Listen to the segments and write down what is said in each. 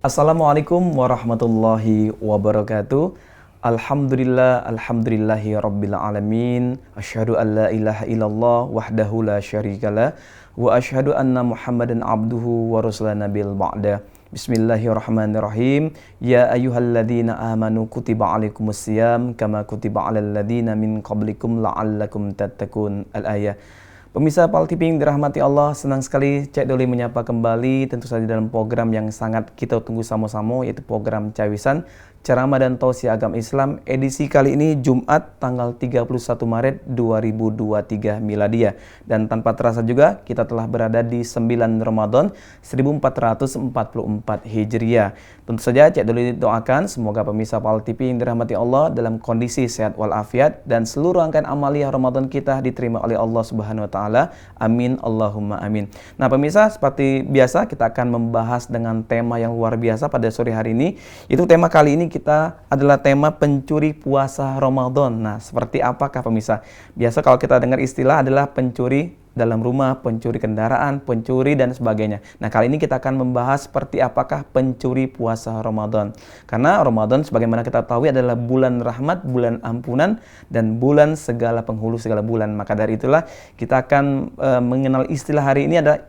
Assalamualaikum warahmatullahi wabarakatuh. Alhamdulillahi rabbil alamin. Asyhadu an la ilaha illallah wahdahu la syarikalah wa asyhadu anna Muhammadan abduhu wa rasulan nabil ba'da. Bismillahirrahmanirrahim. Ya ayyuhalladzina amanu kutiba alaikumusiyam kama kutiba alal ladzina min qablikum la'allakum tattaqun. Al-ayah. Pemirsa PAL TV yang dirahmati Allah, senang sekali Cek Doli menyapa kembali tentu saja dalam program yang sangat kita tunggu sama-sama, yaitu program Cawisan, Ceramah dan Tausiah Agama Islam, edisi kali ini Jumat tanggal 31 Maret 2023 Miladiah. Dan tanpa terasa juga kita telah berada di 9 Ramadan 1444 Hijriah. Tentu saja Cek Doli doakan semoga pemirsa PAL TV yang dirahmati Allah dalam kondisi sehat walafiat dan seluruh rangkaian amaliyah Ramadan kita diterima oleh Allah Subhanahu wa taala. Amin Allahumma amin. Nah, pemirsa, seperti biasa kita akan membahas dengan tema yang luar biasa pada sore hari ini. Itu tema kali ini kita adalah tema pencuri puasa Ramadan. Nah, seperti apakah pemirsa? Biasa kalau kita dengar istilah adalah pencuri dalam rumah, pencuri kendaraan, pencuri dan sebagainya. Nah, kali ini kita akan membahas seperti apakah pencuri puasa Ramadan. Karena Ramadan sebagaimana kita tahu adalah bulan rahmat, bulan ampunan, dan bulan segala penghulu segala bulan. Maka dari itulah kita akan mengenal istilah hari ini adalah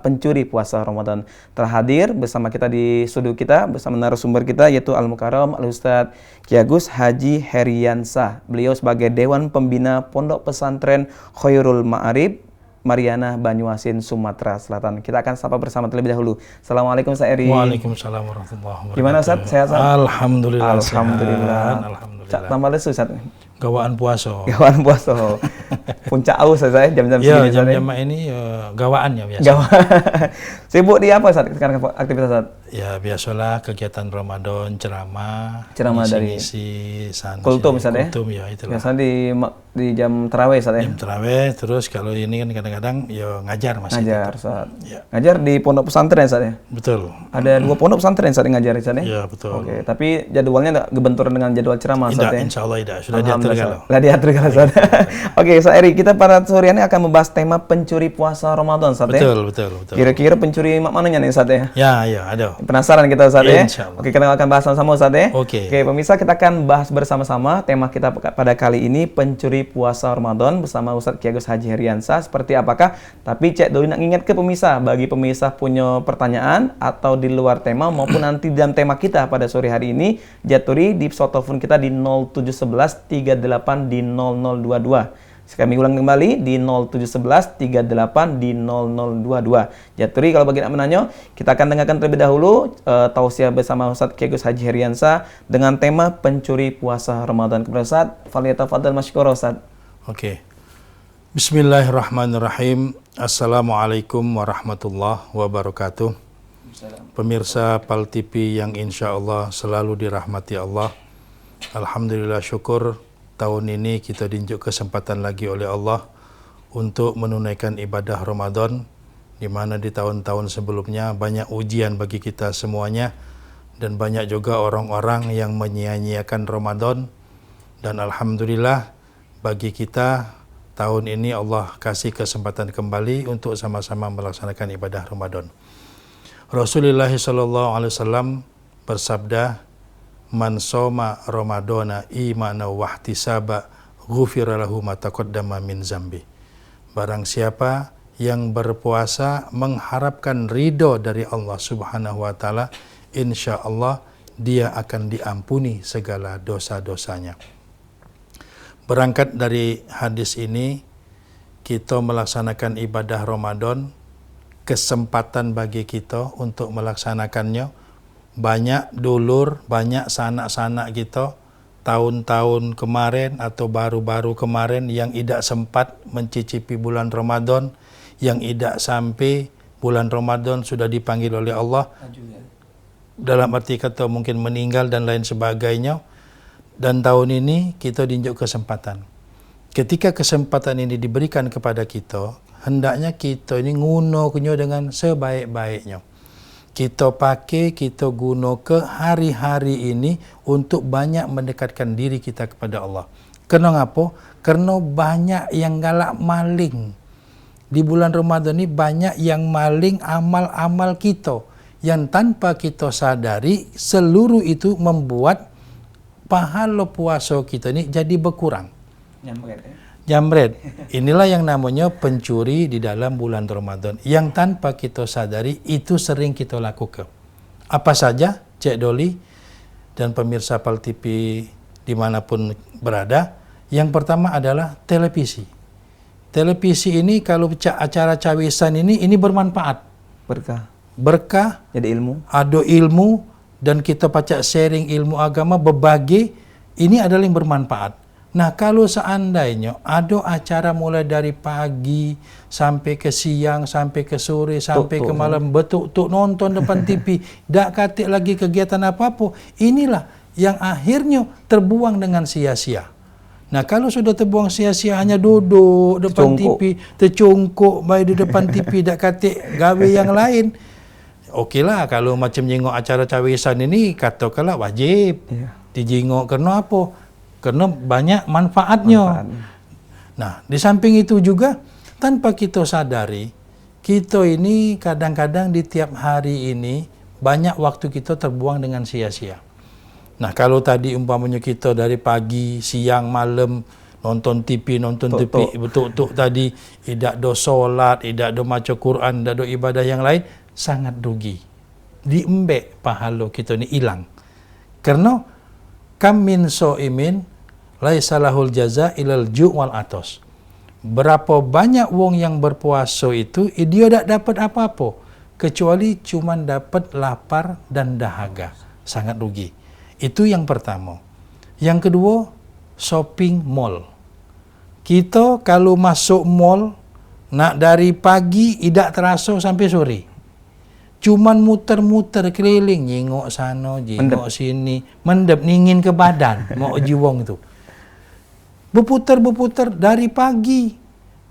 pencuri puasa Ramadan. Terhadir bersama kita di studio kita bersama narasumber kita yaitu Al-Mukarram Al-Ustadz Ki Agus Haji Heriansah. Beliau sebagai Dewan Pembina Pondok Pesantren Khairul Ma'arif Mariana, Banyuasin, Sumatera Selatan. Kita akan sapa bersama terlebih dahulu. Assalamualaikum Ustaz Eri. Waalaikumsalam warahmatullahi wabarakatuh. Gimana Ustaz? Sehat Ustaz? Alhamdulillah. Alhamdulillah. Alhamdulillah. Cak tambah lesu Ustaz. Gawaan puasa. Gawaan puasa. Puncak aus Ustaz jam-jam ya, segini. jam-jam ini gawaannya biasa. Gawaan. Sibuk di apa Ustaz sekarang aktivitas Ustaz? Ya, biasalah kegiatan Ramadan, ceramah dari sana. Kultum Ustaz ya? Kultum ya itulah. Biasa di jam tarawih Ustaz ya? Jam tarawih, terus kalau ini kan kadang-kadang ya ngajar masih. Ngajar Ustaz. Ya. Ngajar di pondok pesantren Ustaz ya? Betul. Ada 2 pondok pesantren Ustaz yang ngajar Ustaz ya? Iya, betul. Oke, tapi jadwalnya enggak gebenturan dengan jadwal ceramah Ustaz ya? Insyaallah tidak. Sudah diatur kalau. Sudah diatur kalau Ustaz. Oke, Ustaz Eri, kita pada sore ini akan membahas tema pencuri puasa Ramadan Ustaz ya? Betul. Kira-kira pencuri mak mananya nih Ustaz ya? Ya, ada. Penasaran kita Ustaz ya? Insyaallah. Oke, kita akan bahas sama-sama Ustaz ya? Oke, pemirsa, kita akan bahas bersama-sama tema kita pada kali ini pencuri puasa Ramadan bersama Ustadz Ki Agus Haji Heriansah. Seperti apakah? Tapi Cek Doli nak ingat ke pemirsa, bagi pemirsa punya pertanyaan atau di luar tema maupun nanti dalam tema kita pada sore hari ini, jaturi di pesawat telepon kita di 0711 38 di 0022. Kami ulang kembali di 0711 38 di 0022. Jaturi kalau bagi nak menanya, kita akan dengarkan terlebih dahulu tausiah bersama Ustadz Ki Agus Haji Heriansah dengan tema pencuri puasa Ramadan. Kepada Ustadz, falyatafadhal masykurah Ustadz. Oke. Bismillahirrahmanirrahim. Assalamualaikum warahmatullahi wabarakatuh. Pemirsa PAL TV yang insya Allah selalu dirahmati Allah. Alhamdulillah, syukur tahun ini kita diunjuk kesempatan lagi oleh Allah untuk menunaikan ibadah Ramadan, di mana di tahun-tahun sebelumnya banyak ujian bagi kita semuanya dan banyak juga orang-orang yang menyia-nyiakan Ramadan. Dan alhamdulillah bagi kita tahun ini Allah kasih kesempatan kembali untuk sama-sama melaksanakan ibadah Ramadan. Rasulullah SAW bersabda, "Man soma Ramadana imana wahtisaba ghufira lahu ma taqaddama min zambi." Barang siapa yang berpuasa mengharapkan ridho dari Allah Subhanahu wa taala, insya Allah dia akan diampuni segala dosa-dosanya. Berangkat dari hadis ini, kita melaksanakan ibadah Ramadan, kesempatan bagi kita untuk melaksanakannya. Banyak dulur, banyak sanak-sanak kita tahun-tahun kemarin atau baru-baru kemarin yang tidak sempat mencicipi bulan Ramadan, yang tidak sampai bulan Ramadan sudah dipanggil oleh Allah. Dalam arti kata mungkin meninggal dan lain sebagainya. Dan tahun ini kita diunjuk kesempatan. Ketika kesempatan ini diberikan kepada kita, hendaknya kita ini gunakannya dengan sebaik-baiknya. Kita pakai, kita guna ke hari-hari ini untuk banyak mendekatkan diri kita kepada Allah. Kenapa? Karena banyak yang galak maling. Di bulan Ramadan ini banyak yang maling amal-amal kita. yang tanpa kita sadari seluruh itu membuat pahala puasa kita ini jadi berkurang. Jamret. Inilah yang namanya pencuri di dalam bulan Ramadan. Yang tanpa kita sadari itu sering kita lakukan. Apa saja, Cik Doli dan pemirsa PAL TV dimanapun berada. Yang pertama adalah televisi. Televisi ini kalau acara cawisan ini bermanfaat. Berkah. Jadi ilmu. Ada ilmu dan kita pacak sharing ilmu agama berbagi. Ini adalah yang bermanfaat. Nah, kalau seandainya ada acara mulai dari pagi sampai ke siang, sampai ke sore, sampai ke malam, betul-betul nonton depan TV, tak katik lagi kegiatan apa-apa, inilah yang akhirnya terbuang dengan sia-sia. Nah, kalau sudah terbuang sia-sia hanya duduk depan TV, tercungkuk baik di depan TV, tak katik gawe yang lain. Okeylah, kalau macam jengok acara cawisan ini, katakanlah wajib dijengok. Kerana apa? Karena banyak manfaatnya. Nah, di samping itu juga, tanpa kita sadari, kita ini kadang-kadang di tiap hari ini, banyak waktu kita terbuang dengan sia-sia. Nah, kalau tadi umpamanya kita dari pagi, siang, malam, nonton TV, betul-betul tadi, tidak ada solat, tidak ada baca Quran, tidak ada ibadah yang lain, sangat rugi. Diembek pahala kita ini hilang. Karena kam min so'imin laisa lahul jaza ilal ju' wal atos. Berapa banyak wong yang berpuasa itu dia tak dapat apa-apa kecuali cuma dapat lapar dan dahaga. Sangat rugi. Itu yang pertama. Yang kedua, shopping mall. Kita kalau masuk mall nak dari pagi tidak terasa sampai sore. Cuman muter-muter keliling, nyengok sana, jengok sini, mendep ningin ke badan, mau jiwong itu. Berputar-berputar dari pagi.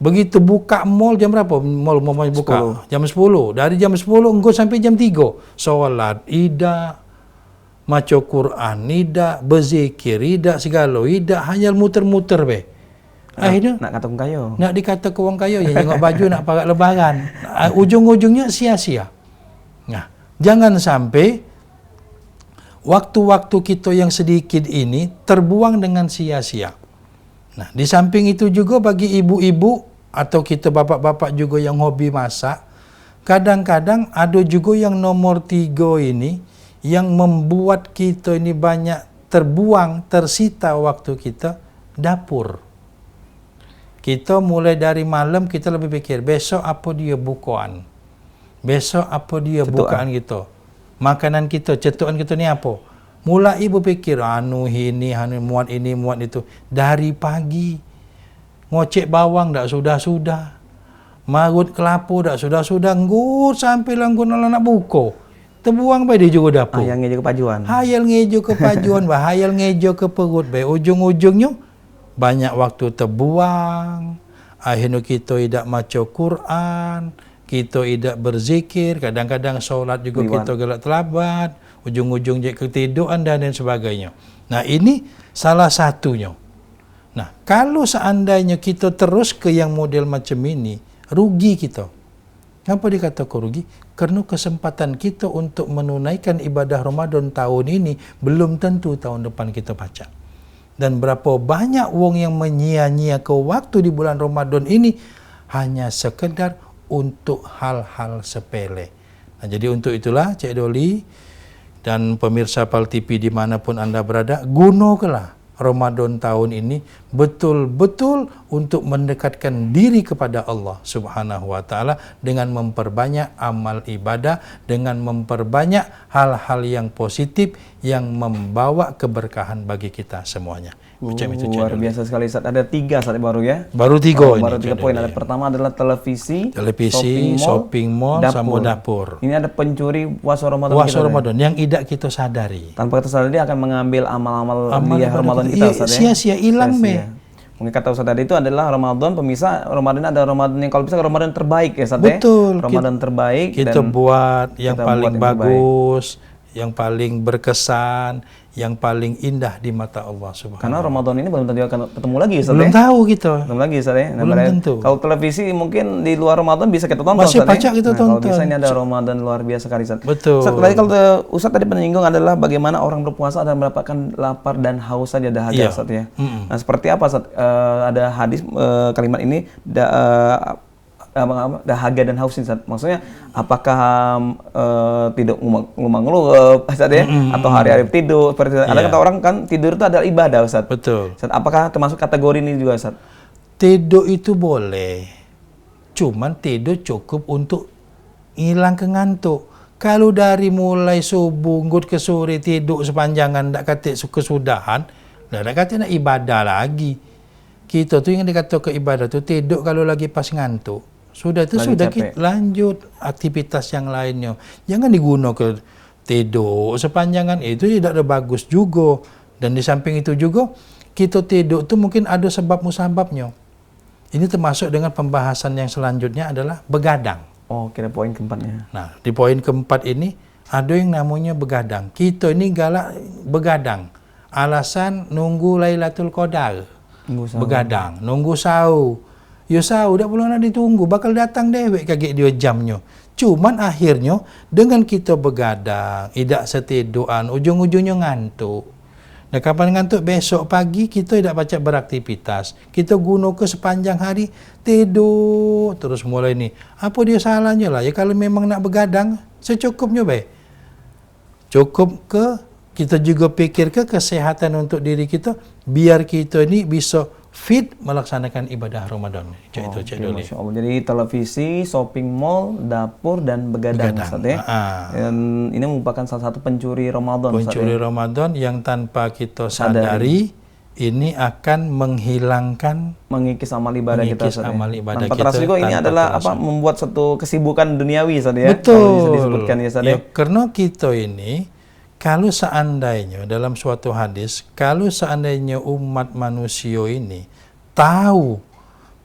Begitu buka mall jam berapa? Mall mau buka? 10. Jam 10. Dari jam 10 engkau sampai jam 3. Solat, ida, maca Quran, ida, berzikir, ida segala, ida hanya muter-muter be. Akhirnya nak kata kayo. Nak dikata ke wong kayo, ya tengok baju nak pakai lebaran. Ujung-ujungnya sia-sia. Nah, jangan sampai waktu-waktu kita yang sedikit ini terbuang dengan sia-sia. Nah, di samping itu juga bagi ibu-ibu atau kita bapak-bapak juga yang hobi masak, kadang-kadang ada juga yang nomor 3 ini yang membuat kita ini banyak terbuang, tersita waktu kita, dapur. Kita mulai dari malam kita lebih pikir, besok apa dia bukaan? Besok apa dia bukaan kita? Makanan kita, cetukan kita ni apa? Mulai ibu pikir, ini, muat ini, muat itu. Dari pagi, ngocek bawang tak sudah-sudah. Marut kelapa tak sudah-sudah. Nggut sampai langgun nak buka. Terbuang baik dia juga dapur. Hayal ngejo ke pajuan. Hayal ngejo ke pajuan, hayal ngejo ke perut. Baik ujung-ujungnya, banyak waktu terbuang. Akhirnya kita tidak maca Quran. Kita tidak berzikir. Kadang-kadang solat juga kita gelak terlambat. Ujung-ujung je ketiduran dan sebagainya. Nah, ini salah satunya. Nah, kalau seandainya kita terus ke yang model macam ini, rugi kita. Kenapa dikatakan rugi? Karena kesempatan kita untuk menunaikan ibadah Ramadan tahun ini belum tentu tahun depan kita baca. Dan berapa banyak wong yang menyia-nyia ke waktu di bulan Ramadan ini hanya sekedar untuk hal-hal sepele. Nah, jadi untuk itulah Cik Doli dan pemirsa PAL TV dimanapun anda berada, gunakanlah Ramadan tahun ini betul-betul untuk mendekatkan diri kepada Allah Subhanahu wa taala dengan memperbanyak amal ibadah, dengan memperbanyak hal-hal yang positif yang membawa keberkahan bagi kita semuanya. Macam itu luar biasa sekali Ustaz. Ada 3 saat baru ya. Baru 3 ini. Baru 3 poin. Ada pertama adalah televisi, shopping mall sama dapur. Ini ada pencuri puasa Ramadan puasa Ramadan yang tidak kita sadari. Tanpa kita sadari dia akan mengambil amal-amal dia Ramadan kita Ustaz ya. Sia-sia hilang me. Mungkin kata Ustaz tadi itu adalah Ramadan, pemirsa, Ramadan ada Ramadan yang kalau bisa Ramadan terbaik ya Ustaz ya. Betul. Ramadan terbaik kita buat yang paling bagus, yang paling berkesan, yang paling indah di mata Allah Subhanahu. Karena Ramadan ini belum tentu akan ketemu lagi Ustaz. Belum tahu kita. Belum lagi Ustaz ya. Belum tentu. Kalau televisi mungkin di luar Ramadan bisa kita tonton Masih Ustaz, pacak kita tonton. Kalau bisa ini ada Ramadan luar biasa sekali Ustaz. Betul. Ustaz, Ustaz tadi menyinggung adalah bagaimana orang berpuasa dan mendapatkan lapar dan haus saja dahaga Ustaz ya. Nah, seperti apa Ustaz? Ada hadis kalimat ini dahaga dan haus ini Ustaz. Maksudnya apakah tidak ngeluh Ustaz ya, atau hari-hari tidur seperti ada kata orang kan tidur itu adalah ibadah Ustaz. Betul. Ustaz, apakah termasuk kategori ini juga Ustaz? Tidur itu boleh. Cuman tidur cukup untuk hilang ngantuk. Kalau dari mulai subuh ngut ke sore tidur sepanjangan ndak kata kesudahan, ndak kata nak ibadah lagi. Kita tuh yang dikata ke ibadah tuh tidur kalau lagi pas ngantuk. Sudah itu sudah kita lanjut aktivitas yang lainnya. Jangan digunakan ke tidur sepanjangan, itu tidak ada bagus juga. Dan di samping itu juga kita tidur itu mungkin ada sebab musababnya. Ini termasuk dengan pembahasan yang selanjutnya adalah begadang. Oh, kira poin keempatnya. Nah, di poin keempat ini ada yang namanya begadang. Kita ini galak begadang. Alasan nunggu Lailatul Qadar. Begadang, nunggu sahur. Ya sahur dah perlu nak ditunggu, bakal datang dewek kaget dia jamnya. Cuman akhirnya dengan kita begadang, tidak setiduran, ujung-ujungnya ngantuk. Nah, kapan ngantuk? Besok pagi kita tidak baca beraktivitas. Kita guna ke sepanjang hari tidur terus mulai ni. Apa dia salahnya lah? Ya kalau memang nak begadang, secukupnya baik. Cukup ke kita juga pikir ke kesehatan untuk diri kita, biar kita ni bisa fit melaksanakan ibadah Ramadan. Cik dulu. Masya Allah. Jadi televisi, shopping mall, dapur dan begadang. Ustaz, ya. Dan ini merupakan salah satu pencuri Ramadan. Pencuri Ramadan yang tanpa kita sadari ini akan mengikis amal ibadah kita. Tanpa terasa juga ini adalah membuat satu kesibukan duniawi Ustaz, ya. Betul. Kalau bisa disebutkan ya Ustaz, ya. Karena kita ini kalau seandainya dalam suatu hadis, kalau seandainya umat manusia ini tahu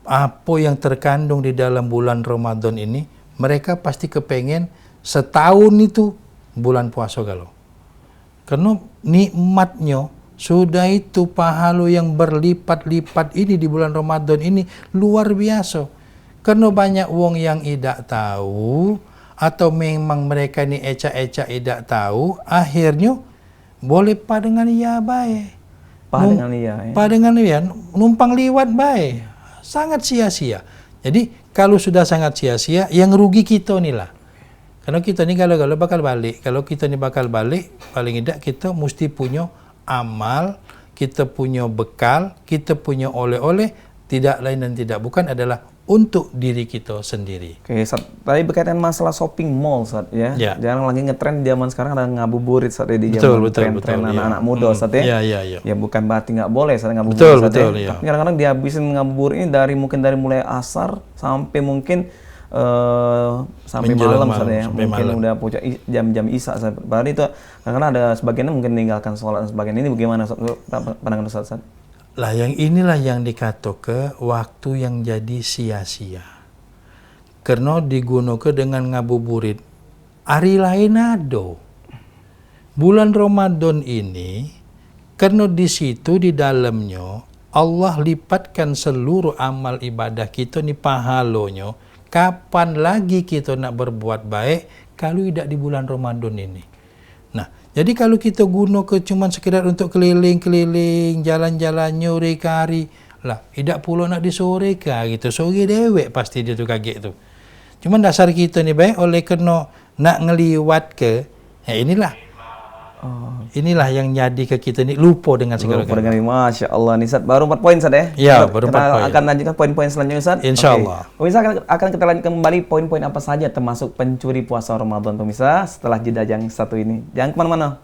apa yang terkandung di dalam bulan Ramadan ini, mereka pasti kepengen setahun itu bulan puasa galau. Karena nikmatnya sudah itu pahala yang berlipat-lipat ini di bulan Ramadan ini luar biasa. Karena banyak wong yang tidak tahu, atau memang mereka ni ecak-ecak tidak tahu, akhirnya boleh padengan iya baik. Padengan iya, numpang liwat baik. Sangat sia-sia. Jadi kalau sudah sangat sia-sia, yang rugi kita ni lah. Karena kita ni kalau bakal balik. Kalau kita ni bakal balik, paling tidak kita mesti punya amal, kita punya bekal, kita punya oleh-oleh, tidak lain dan tidak bukan adalah untuk diri kita sendiri. Oke, Ustaz, tadi berkaitan masalah shopping mall, Ustaz, ya. Jarang lagi ngetren zaman sekarang ada ngabuburit Ustaz, di zaman tren anak-anak muda, Ustaz, ya. Ya bukan berarti nggak boleh Ustaz ngabuburit, Ustaz, ya. Tapi kadang-kadang dihabisin ngabuburit ini dari mulai asar sampai mungkin sampai malam Ustaz, ya. Mungkin udah puncak jam-jam isya Ustaz. Padahal itu kadang-kadang ada sebagiannya mungkin meninggalkan sholat dan sebagainya. Ini bagaimana Ustaz, pandangan Ustaz? Lah yang inilah yang dikata ke waktu yang jadi sia-sia. Karena digunakan dengan ngabuburit. Hari lain ada. Bulan Ramadan ini, karena di situ di dalamnya Allah lipatkan seluruh amal ibadah kita ni pahalonya. Kapan lagi kita nak berbuat baik kalau tidak di bulan Ramadan ini? Nah, jadi kalau kita guna ke cuma sekedar untuk keliling-keliling, jalan-jalan nyore ke hari, lah, tidak pula nak disore ke gitu. Sore dewek pasti dia tu kaget tu. Cuma dasar kita ni baik oleh kena nak ngeliwat ke, ya inilah. Inilah yang jadi ke kita ni lupa dengan segala galanya. Masya Allah nih Ustaz, baru 4 poin Ustaz, ya? Ya, baru 4 poin. Kita akan lanjutkan poin-poin selanjutnya Ustaz. InsyaAllah. Pemirsa akan kita lanjutkan kembali poin-poin apa saja termasuk pencuri puasa Ramadan pemirsa setelah jeda yang satu ini. Jangan kemana-mana.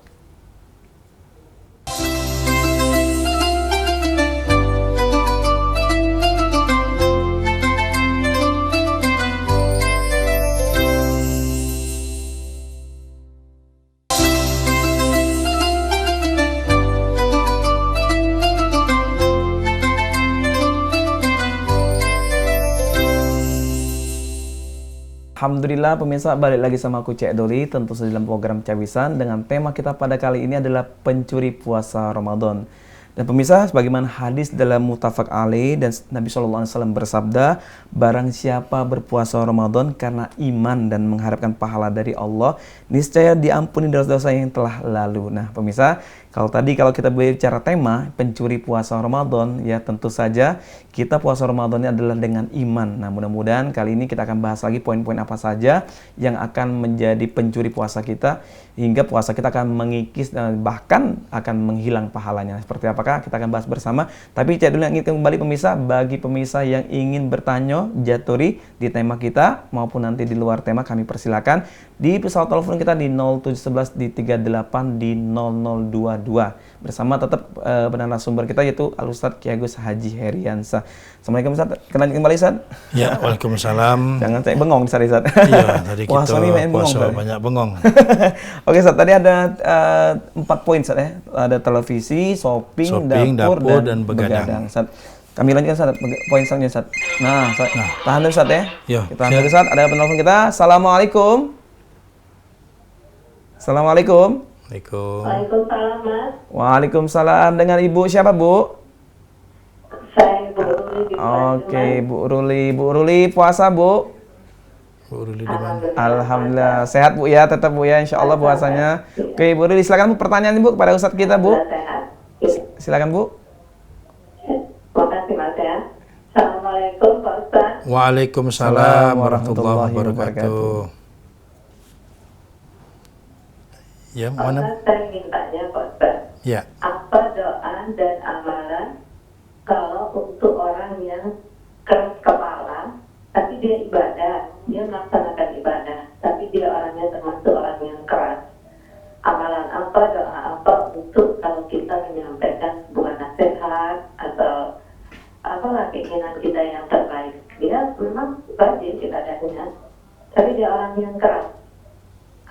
Alhamdulillah pemirsa, balik lagi sama aku Cek Doli, tentu saja dalam program Cawisan dengan tema kita pada kali ini adalah pencuri puasa Ramadan. Dan pemirsa, sebagaimana hadis dalam Muttafaq alaih dan Nabi SAW bersabda, barang siapa berpuasa Ramadan karena iman dan mengharapkan pahala dari Allah, niscaya diampuni dosa-dosa yang telah lalu. Nah pemirsa, kalau kita berbicara tema pencuri puasa Ramadan, ya tentu saja kita puasa Ramadannya adalah dengan iman. Nah mudah-mudahan kali ini kita akan bahas lagi poin-poin apa saja yang akan menjadi pencuri puasa kita, hingga puasa kita akan mengikis dan bahkan akan menghilang pahalanya. Seperti apakah kita akan bahas bersama. Tapi Cek dulu yang ingin kembali pemirsa, bagi pemirsa yang ingin bertanya jaturi di tema kita maupun nanti di luar tema, kami persilakan di pesawat telepon kita di 0711 di 38 di 0022 bersama tetap narasumber kita yaitu Al-Ustadz Kiai Agus Haji Heriansyah. Assalamualaikum Ustaz, kenal kembali Ustaz. Ya, waalaikumsalam. Jangan saya bengong Ustaz. Iya, tadi kita puasa banyak bengong. Oke Ustaz, tadi ada 4 poin Ustaz ya. Ada televisi, shopping, dapur dan begadang. Ustaz, kami lanjutkan Ustaz, poin selanjutnya Ustaz. Nah, Ustaz, tahan dulu Ustaz ya. Yo, kita tahan dulu Ustaz, ada penelpon kita. Assalamualaikum. Assalamualaikum. Waalaikumsalam, Mas. Waalaikumsalam. Dengan Ibu siapa, Bu? Saya Bu Ruli. Oke, Bu Ruli. Bu Ruli puasa, Bu? Bu Ruli di mana? Alhamdulillah. Sehat, Bu ya, tetap Bu ya, insya Allah puasanya. Oke, Bu Ruli, silakan Bu pertanyaan Bu kepada Ustadz kita, Bu. Silakan, Bu. Makasih, Mas ya. Assalamualaikum, Pak Ustadz. Waalaikumsalam warahmatullahi wabarakatuh. Ya, mana? Ustadz, saya ingin tanya, Pak Ustadz. Ya. Apa doa dan amalan kalau untuk orang yang keras kepala, tapi dia ibadah, dia melaksanakan ibadah, tapi dia orangnya termasuk orang yang keras. Amalan apa, doa apa untuk kalau kita menyampaikan sebuah nasihat atau apalah keinginan kita yang terbaik. Dia memang rajin ibadahnya, tapi dia orang yang keras.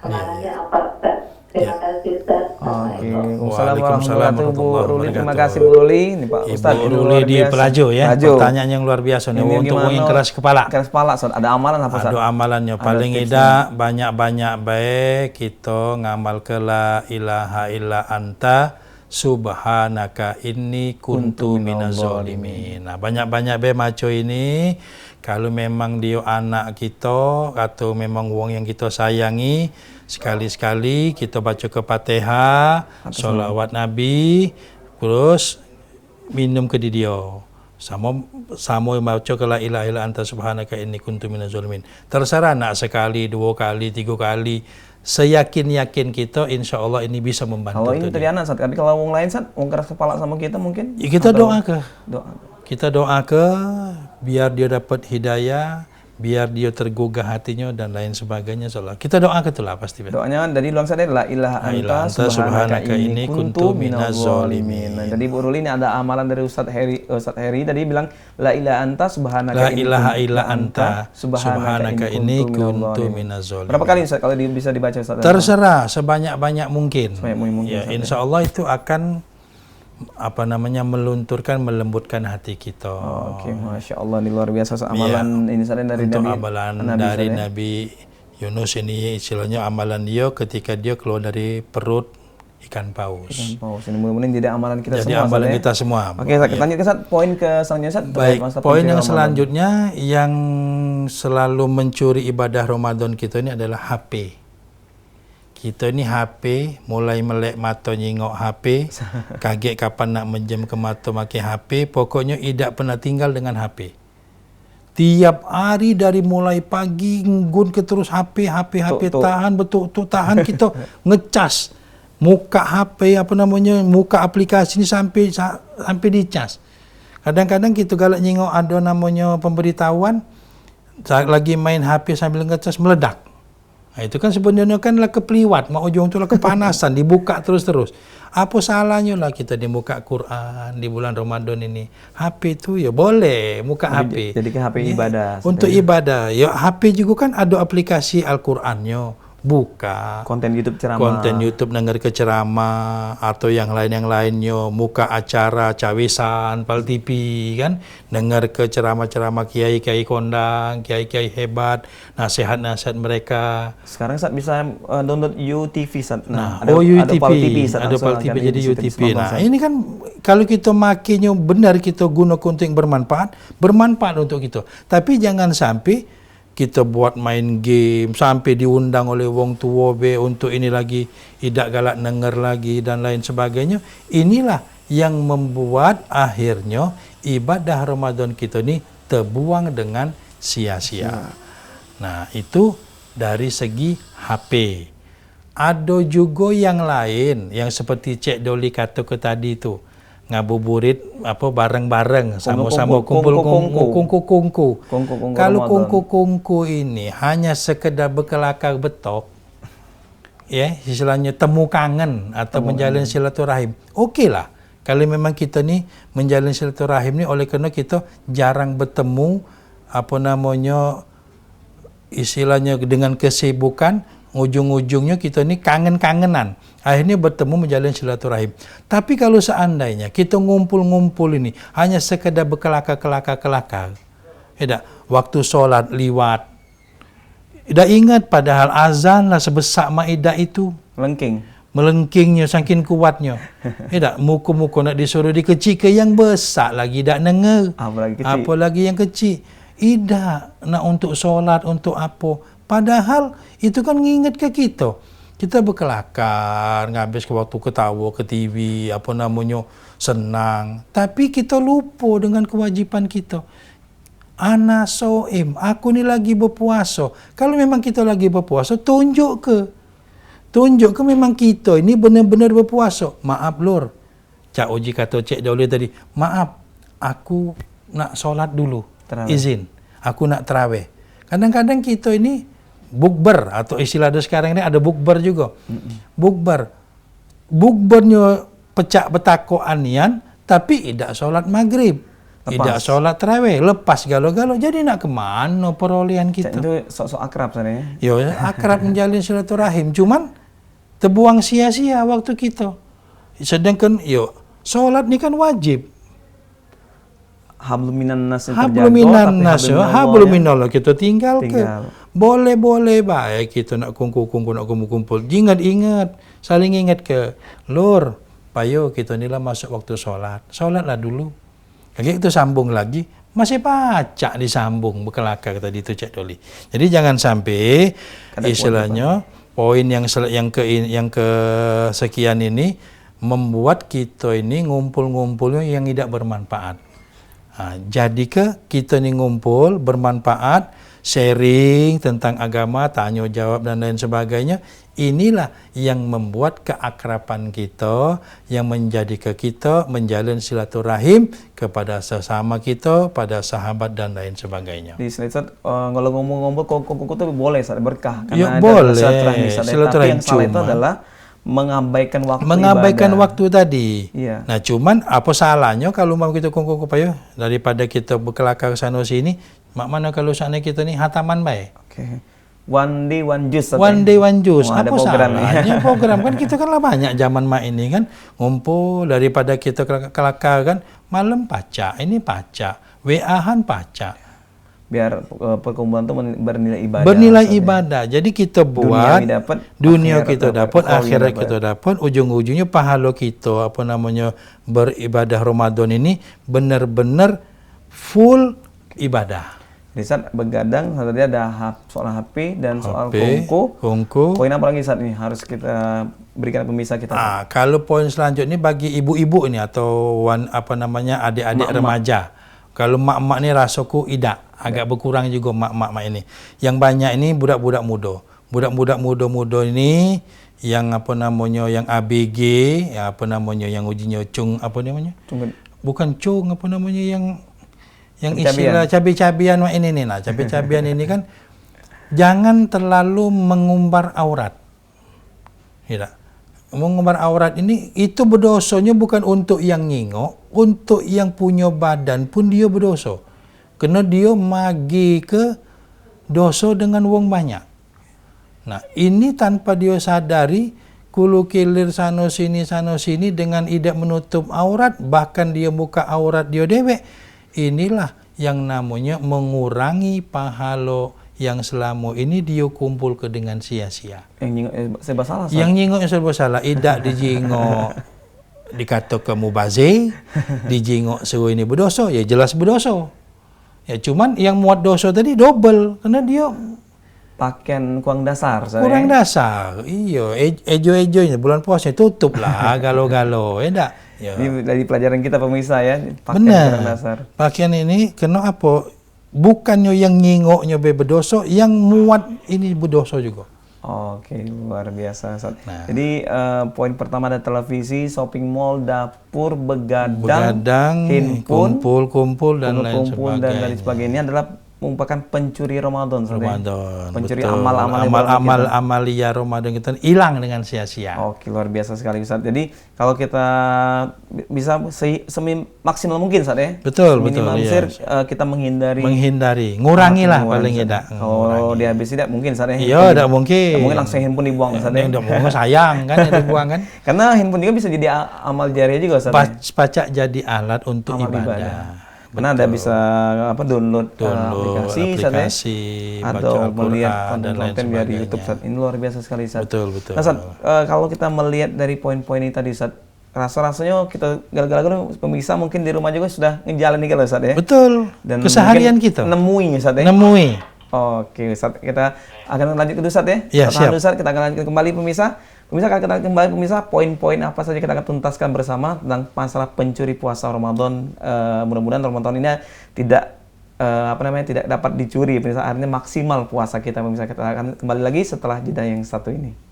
Amalannya apa, Ustaz? Terima kasih, Ustaz. Oke, Waalaikumsalam Bu Ruli. Terima wabarakatuh. kasih Bu Ruli. Ini Pak Ustadz Ibu Ruli di Pelajo ya. Pertanyaan yang luar biasa nih untuk yang keras kepala. Keras kepala, Ustaz. Ada amalan apa, Ustaz? Ada amalannya. Paling tidak banyak-banyak baik kita ngamal ke la ilaha illa anta subhanaka inni kuntu minaz zalimin. Nah, banyak-banyak baik maco ini. Kalau memang dia anak kita atau memang wong yang kita sayangi, sekali-sekali kita baca ke Fatihah, sholawat Nabi, terus minum ke dia. Sama baca ke la ilaha illa anta subhanaka inni kuntu minaz zalimin. Terserah nak sekali, 2 kali, 3 kali. Seyakin-yakin kita, insya Allah ini bisa membantu. Kalau ini tadi anak, Ustaz. Tapi kalau wong lain, Ustaz, wong keras kepala sama kita mungkin? Ya, kita doa ke. Doa. Kita doa ke biar dia dapat hidayah, biar dia tergugah hatinya dan lain sebagainya. Soalnya kita doa ke itulah pasti. Doanya dari luar sana la ilaha anta subhanaka inni kuntu minaz zalimin. Nah, jadi Bu Ruli ini ada amalan dari Ustadz Heri tadi bilang la ilaha anta subhanaka inni kuntu minaz zalimin. Berapa kali Ustaz kalau bisa dibaca Ustaz? Terserah sebanyak-banyak mungkin. Ya, insya Allah itu akan melunturkan, melembutkan hati kita. Oke, Masya Allah, ini luar biasa amalan ini dari Nabi Yunus ini istilahnya amalan dia ketika dia keluar dari perut ikan paus. Ini mudah-mudahan jadi amalan kita jadi semua. Jadi amalan kita semua. Oke, kita lanjut ke poin ke selanjutnya. Baik, poin yang selanjutnya yang selalu mencuri ibadah Ramadan kita ini adalah HP. Kita ni HP, mulai melek mata nyingok HP, kaget kapan nak menjem ke mata makin HP, pokoknya tidak pernah tinggal dengan HP. Tiap hari dari mulai pagi nggun ke terus HP, tahan betul tahan kita ngecas muka HP muka aplikasi ini sampai dicas. Kadang-kadang kita galak nyingok ada namanya pemberitahuan, saat lagi main HP sambil ngecas meledak. Nah, itu kan sebenarnya kan lah kepeliwat, mau ujung tu lah kepanasan, dibuka terus-terus. Apa salahnya lah kita dibuka Quran di bulan Ramadan ini? HP tu ya boleh muka HP. Jadi ke HP ibadah. Untuk ibadah. Ya HP juga kan ada aplikasi Al-Qur'annya. buka konten YouTube ceramah. konten YouTube dengar ke ceramah atau yang lainnya, muka acara cawisan Pal TV kan, dengar ke ceramah-ceramah kiai-kiai kondang, kiai-kiai hebat, nasihat-nasihat mereka. Sekarang Ustaz bisa download UTV Ustaz. Nah, ada UTV, Pal TV Ustaz. ada Pal TV jadi UTV UTV. semua, Nah, Ustaz. ini kan kalau kita makainya benar, kita guna untuk yang bermanfaat untuk kita. Tapi jangan sampai kita buat main game sampai diundang oleh wong tua be untuk ini lagi, tidak galak denger lagi dan lain sebagainya. Inilah yang membuat akhirnya ibadah Ramadan kita ni terbuang dengan sia-sia. Nah, itu dari segi HP. Ada juga yang lain yang seperti Cik Doli kata ke tadi tu, ngabuburit apa bareng-bareng, sama-sama kumpul kongko. Kalau kongko ini hanya sekedar berkelakar betok, ya, istilahnya temu kangen atau menjalin silaturahim, okeylah. Kalau memang kita ni menjalin silaturahim ni oleh kerana kita jarang bertemu, apa namanya, istilahnya dengan kesibukan, ujung-ujungnya kita ni kangen-kangenan. Akhirnya bertemu menjalin silaturahim. Tapi kalau seandainya kita ngumpul-ngumpul ini hanya sekedar berkelakar-kelakar, waktu solat liwat, dah ingat padahal azan lah sebesar Maidah itu. Melengkingnya saking kuatnya. Muka-muka nak disuruh dikecil ke yang besar lagi dak dengar. Apalagi yang kecil. Tidak nak untuk solat, untuk apa. Padahal itu kan ngingat ke kita. Kita berkelakar, ngabis ke waktu ketawa ke TV, apa namanya, senang. Tapi kita lupa dengan kewajipan kita. Ana soim, aku ni lagi berpuasa. Kalau memang kita lagi berpuasa, tunjuk ke memang kita ini benar-benar berpuasa. Maaf lor, Cak Oji kata Cik Doli tadi, maaf, aku nak solat dulu, izin, aku nak terawih. Kadang-kadang kita ini bukber, atau istilah ada sekarang ini ada bukber juga. Bukbernya pecah betakoan nian, tapi tidak solat maghrib, tidak solat tarawih, lepas galo-galo. Jadi nak kemana perolehan kita? Itu sok-sok akrab sana ya. Yo, akrab menjalin silaturahim, cuman terbuang sia-sia waktu kita. Sedangkan yo, solat ni kan wajib. Habluminan nas habluminallah kita tinggal ke. Boleh baik kita nak kumpul. Ingat, saling ingat ke. Lur, payo kita ni lah masuk waktu solat. Solatlah dulu. Lagi kita sambung lagi, masih pacak disambung berkelakar tadi itu Cik Doli. Jadi jangan sampai istilahnya poin yang ke sekian ini membuat kita ini ngumpul-ngumpulnya yang tidak bermanfaat. Jadi kita ni ngumpul bermanfaat, sharing tentang agama, tanya jawab dan lain sebagainya. Inilah yang membuat keakraban kita, yang menjadi ke kita menjalin silaturahim kepada sesama kita, pada sahabat dan lain sebagainya. Di Ustaz, kalau ngomong-ngomong kongko itu boleh Ustaz, berkah karena boleh silaturahim. Tapi yang salah itu adalah mengabaikan waktu tadi. Iya. Nah, cuman apa salahnya kalau mau kita kongko payo daripada kita berkelakar sana sini, mak mana kalau sana kita ni hataman baik. One day one juice. Apa salahnya program kan kita kan lah banyak zaman mak ini kan ngumpul daripada kita kelakar kan malam pacak, ini pacak, WA-han pacak. Biar perkumpulan itu bernilai ibadah. Bernilai ibadah. Jadi kita buat dunia kita dapat, akhirat kita dapat, ujung-ujungnya pahala kita apa namanya beribadah Ramadan ini benar-benar full ibadah. Di saat begadang, tadi ada soal HP dan soal kongko. Poin apa lagi saat ini harus kita berikan pemirsa kita? Kalau poin selanjutnya bagi ibu-ibu ini atau adik-adik remaja. Kalau mak-mak ni rasaku agak berkurang juga mak-mak ini. Yang banyak ini budak-budak muda. Budak-budak muda ini yang yang ABG, yang ujinya cung bukan cung yang istilah cabai-cabian ini lah. Cabai-cabian ini kan jangan terlalu mengumbar aurat. Tidak. Mengumbar aurat ini itu berdosanya bukan untuk yang ngingok, untuk yang punya badan pun dia berdosa. Kerana dia magi ke dosa dengan wong banyak. Nah, ini tanpa dia sadari, kulu kilir sano sini dengan tidak menutup aurat, bahkan dia buka aurat dia dewek. Inilah yang namanya mengurangi pahala yang selama ini dia kumpul ke dengan sia-sia. Yang nyingok serba salah. Yang nyingok serba salah, idak dijingok dikata kamu bazir, dijingok suruh ini berdosa, ya jelas berdosa. Ya cuman yang muat dosa tadi double, karena dia pakaian kurang dasar. Kurang dasar. Iya, ejo-ejonya bulan puasa tutup lah galau-galau, ya enggak? Ya. Dari pelajaran kita pemirsa ya, pakaian Benar. kurang dasar. Pakaian ini kena apa? Bukannya yang ngingoknya berdosa, yang muat ini berdosa juga. Oke, luar biasa. Nah. Jadi poin pertama ada televisi, shopping mall, dapur, begadang, handphone, kumpul dan lain sebagainya. dan lain sebagainya adalah merupakan pencuri Ramadan. Pencuri betul. Amalia Ramadan kita hilang dengan sia-sia. Oke, luar biasa sekali Ustaz. Jadi kalau kita bisa maksimal mungkin Ustaz ya. Betul. Minimalisir Iya. kita menghindari. Ngurangilah paling tidak. Kalau dihabis tidak mungkin Ustaz ya. Iya, tidak mungkin. Tidak mungkin langsung handphone dibuang Ustaz ya. Tidak mungkin, sayang kan ya dibuang kan. Karena handphone juga bisa jadi amal jariah juga Ustaz. Pacak jadi alat untuk Amal ibadah. Karena ada bisa download aplikasi atau melihat dan lain konten dari YouTube Ustaz. Ini luar biasa sekali Ustaz. Betul. Nah, Ustaz, kalau kita melihat dari poin-poin ini tadi Ustaz, rasa-rasanya kita gara-gara pemirsa mungkin di rumah juga sudah ngejalanin kalau Ustaz ya. Betul. Dan keseharian kita. Nemui Ustaz ya. Nemui. Oke Ustaz, kita akan lanjut ke Ustaz ya. Ya, siap. Ustaz, kita akan lanjut kembali pemirsa. Pemirsa, poin-poin apa saja kita akan tuntaskan bersama tentang masalah pencuri puasa Ramadan. Mudah-mudahan Ramadan ini tidak tidak dapat dicuri, pemirsa. Artinya maksimal puasa kita, pemirsa. Kita akan kembali lagi setelah jeda yang satu ini.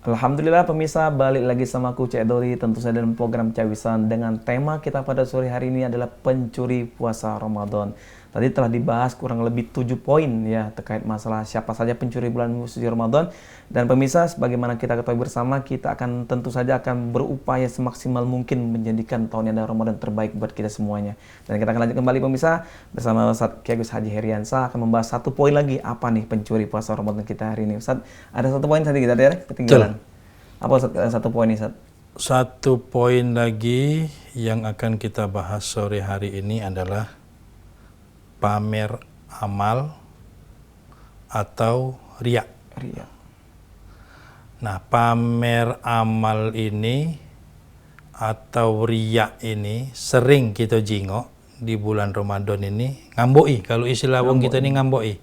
Alhamdulillah pemirsa, balik lagi sama aku Cik Doli, tentu saja dalam program Cawisan dengan tema kita pada sore hari ini adalah pencuri puasa Ramadan. Tadi telah dibahas kurang lebih 7 poin ya terkait masalah siapa saja pencuri bulan suci Ramadan. Dan pemirsa, sebagaimana kita ketahui bersama, kita akan tentu saja akan berupaya semaksimal mungkin menjadikan tahun yang ada Ramadan terbaik buat kita semuanya. Dan kita akan lanjut kembali pemirsa bersama Ustaz Kiai Agus Haji Heriansah akan membahas satu poin lagi, apa nih pencuri puasa Ramadan kita hari ini. Ustaz, ada satu poin tadi kita ada ketinggalan. Apa Ustaz, satu poin ini Ustaz? Satu poin lagi yang akan kita bahas sore hari ini adalah pamer amal atau riya. Nah, pamer amal ini atau riya ini sering kita jingok di bulan Ramadan ini, ngamboi. Kalau istilah wong kita ini ngamboi.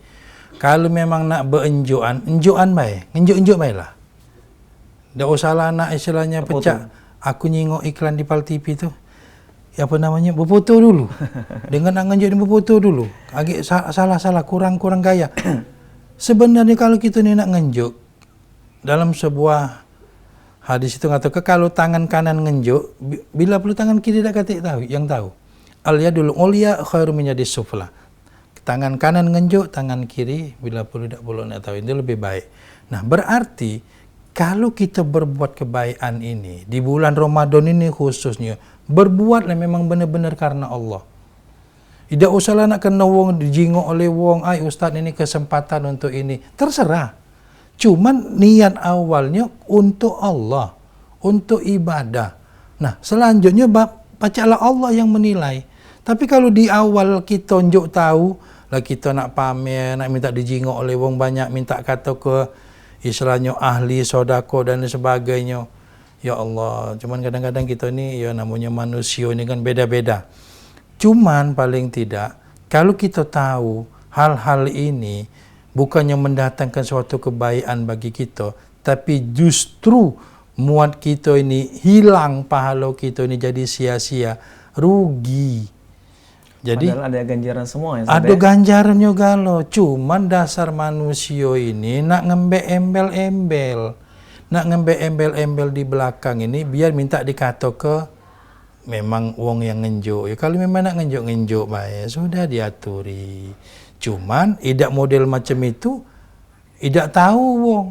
Kalau memang nak berenjuan, enjuan baik, enjuk baik lah. Ndak usah lah nak istilahnya pecah. Aku nyingok iklan di Pal TV tu. Apa namanya, berfoto dulu. Dengan nak ngenjuk berfoto dulu. Agak salah-salah, kurang gaya. Sebenarnya kalau kita ni nak ngenjuk, dalam sebuah hadis itu mengatakan kalau tangan kanan ngenjuk, bila perlu tangan kiri tak katik tahu, yang tahu. Al-yadul ulya khairu min yadis sufla. Tangan kanan ngenjuk, tangan kiri bila perlu tak perlu nak tahu, itu lebih baik. Nah, berarti kalau kita berbuat kebaikan ini di bulan Ramadan ini khususnya, berbuatlah memang benar-benar karena Allah. Tidak usahlah nak kena wong dijingok oleh wong, ai ustaz ini kesempatan untuk ini. Terserah. Cuman niat awalnya untuk Allah, untuk ibadah. Nah, selanjutnya bacalah Allah yang menilai. Tapi kalau di awal kita unjuk tahu, lah kita nak pamer, nak minta dijingok oleh wong banyak, minta kata ke istilahnya ahli sodako dan sebagainya. Ya Allah, cuman kadang-kadang kita ni ya namanya manusia ini kan beda-beda. Cuman paling tidak kalau kita tahu hal-hal ini bukannya mendatangkan suatu kebaikan bagi kita, tapi justru muat kita ini hilang, pahala kita ini jadi sia-sia, rugi. Jadi padahal ada ganjaran semua ya. Ada ganjarannya galo, cuman dasar manusia ini nak ngembe embel-embel. Nak ngembe embel-embel di belakang ini biar minta dikata ke memang wong yang ngenjuk. Ya kalau memang nak ngenjuk baik, sudah diaturi. Cuman idak model macam itu idak tahu wong.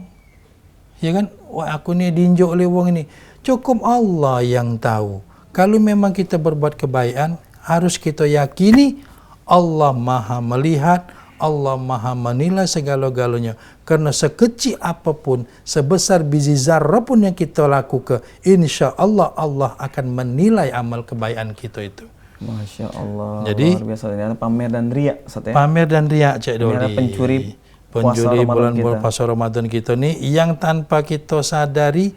Ya kan, wah aku ni diinjuk oleh wong ini. Cukup Allah yang tahu. Kalau memang kita berbuat kebaikan, harus kita yakini Allah Maha melihat, Allah Maha menilai segala-galanya. Karena sekecil apapun, sebesar biji zarrah pun yang kita lakukan, insya Allah Allah akan menilai amal kebaikan kita itu. Masya Allah. Jadi luar biasa. Ini ada pamer dan riak, Ustaz ya. Pamer dan riak, Cik Ini Doli. ada pencuri bulan puasa Ramadan kita ni yang tanpa kita sadari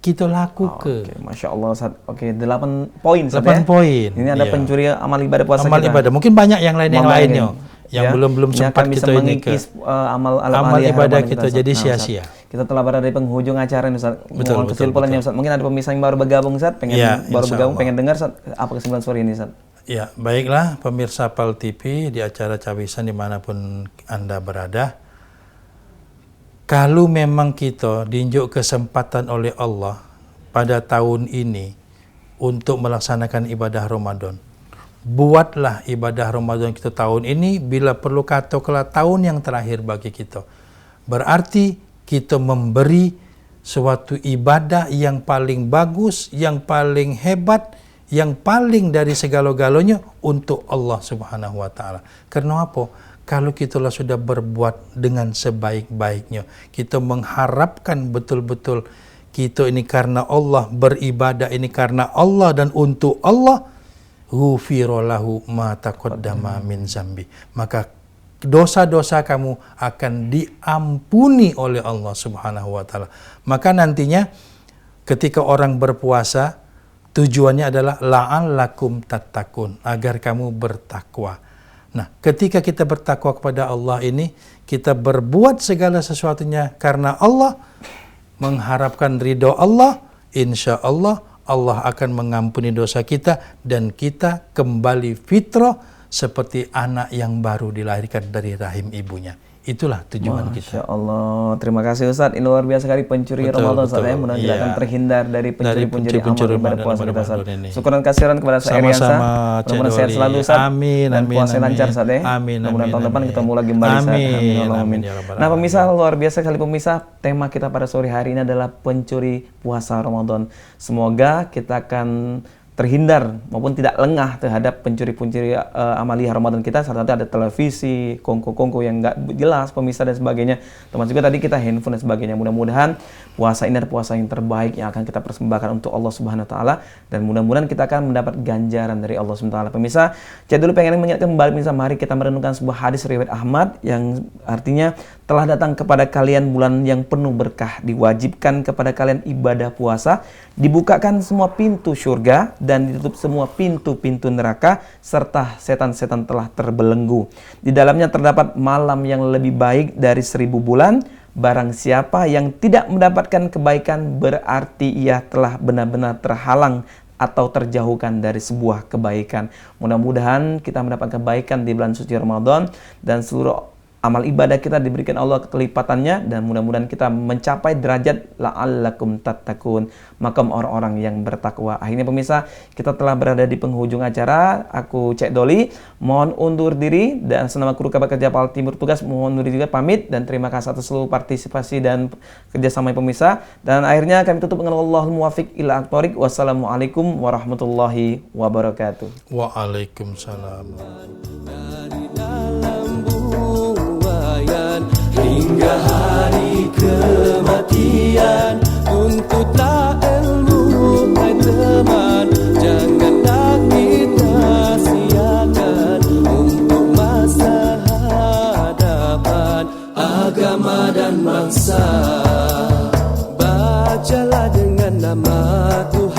kita lakukan. Oke, Masya Allah Ustaz. Oke, 8 poin Ustaz 8 ya. poin. Ini ada Iya. pencuri amal ibadah puasa Amal kita. ibadah. Mungkin banyak yang lainnya yang Ya. belum Ini sempat akan bisa kita ini ke mengikis amal ibadah Ramadan kita Ustaz. jadi Nah, sia-sia. Ustaz, kita telah berada di penghujung acara ini Ustaz. Betul, Mohon betul, kesimpulannya Ustaz. Mungkin ada pemirsa yang baru bergabung Ustaz, pengen Ya, baru insya bergabung, Allah. pengen dengar Ustaz, apa kesimpulan sore ini Ustaz? Ya, baiklah pemirsa PAL TV di acara Cawisan dimanapun Anda berada. Kalau memang kita diunjuk kesempatan oleh Allah pada tahun ini untuk melaksanakan ibadah Ramadan, buatlah ibadah Ramadan kita tahun ini, bila perlu katakanlah tahun yang terakhir bagi kita. Berarti kita memberi suatu ibadah yang paling bagus, yang paling hebat, yang paling dari segala-galanya untuk Allah Subhanahu wa taala. Karena apa? Kalau kita sudah berbuat dengan sebaik-baiknya, kita mengharapkan betul-betul kita ini karena Allah, beribadah ini karena Allah dan untuk Allah, ghufira lahu ma taqaddama min zambi. Maka dosa-dosa kamu akan diampuni oleh Allah Subhanahu wa taala. Maka nantinya ketika orang berpuasa, tujuannya adalah la'allakum tattaqun, agar kamu bertakwa. Nah, ketika kita bertakwa kepada Allah ini, kita berbuat segala sesuatunya karena Allah, mengharapkan ridho Allah, insya Allah Allah akan mengampuni dosa kita dan kita kembali fitrah seperti anak yang baru dilahirkan dari rahim ibunya. Itulah tujuan kita. Masya Allah. Terima kasih Ustaz. Ini luar biasa sekali pencuri Ramadan Ustaz ya. Mudah-mudahan kita akan terhindar dari pencuri-pencuri amal ibadah puasa kita Ustaz. Syukuran kasiran kepada saya Eriansa. Mudah-mudahan sehat selalu Ustaz. Amin. Dan puasa lancar Ustaz ya. Amin. Mudah-mudahan tahun depan ketemu lagi kembali Ustaz. Amin. Nah pemirsa, luar biasa sekali pemirsa. Tema kita pada sore hari ini adalah pencuri puasa Ramadan. Semoga kita akan terhindar maupun tidak lengah terhadap pencuri-pencuri amalia Ramadan kita. Salah satu ada televisi, kongko-kongko yang nggak jelas, pemirsa dan sebagainya. Termasuk juga tadi kita handphone dan sebagainya. Mudah-mudahan puasa ini adalah puasa yang terbaik yang akan kita persembahkan untuk Allah Subhanahu wa taala, dan mudah-mudahan kita akan mendapat ganjaran dari Allah Subhanahu wa taala. Pemirsa, saya dulu pengen mengingatkan kembali pemirsa, mari kita merenungkan sebuah hadis riwayat Ahmad yang artinya telah datang kepada kalian bulan yang penuh berkah, diwajibkan kepada kalian ibadah puasa, dibukakan semua pintu surga dan ditutup semua pintu-pintu neraka, serta setan-setan telah terbelenggu. Di dalamnya terdapat malam yang lebih baik dari 1000 bulan. Barang siapa yang tidak mendapatkan kebaikan, berarti ia telah benar-benar terhalang atau terjauhkan dari sebuah kebaikan. Mudah-mudahan kita mendapat kebaikan di bulan suci Ramadan dan seluruh amal ibadah kita diberikan Allah kelipatannya, dan mudah-mudahan kita mencapai derajat la'allakum tattaqun, makam orang-orang yang bertakwa. Akhirnya pemirsa, kita telah berada di penghujung acara. Aku Cek Doli mohon undur diri, dan senama kru kabar kerja PAL Timur Tugas mohon undur juga pamit, dan terima kasih atas seluruh partisipasi dan kerjasama pemirsa. Dan akhirnya kami tutup dengan Allahul muwaffiq ila aqthoriq. Wassalamualaikum warahmatullahi wabarakatuh. Waalaikumsalam. Hingga hari kematian, untutlah ilmu, hai teman, janganlah kita siakan untuk masa hadapan agama dan bangsa. Bacalah dengan nama Tuhan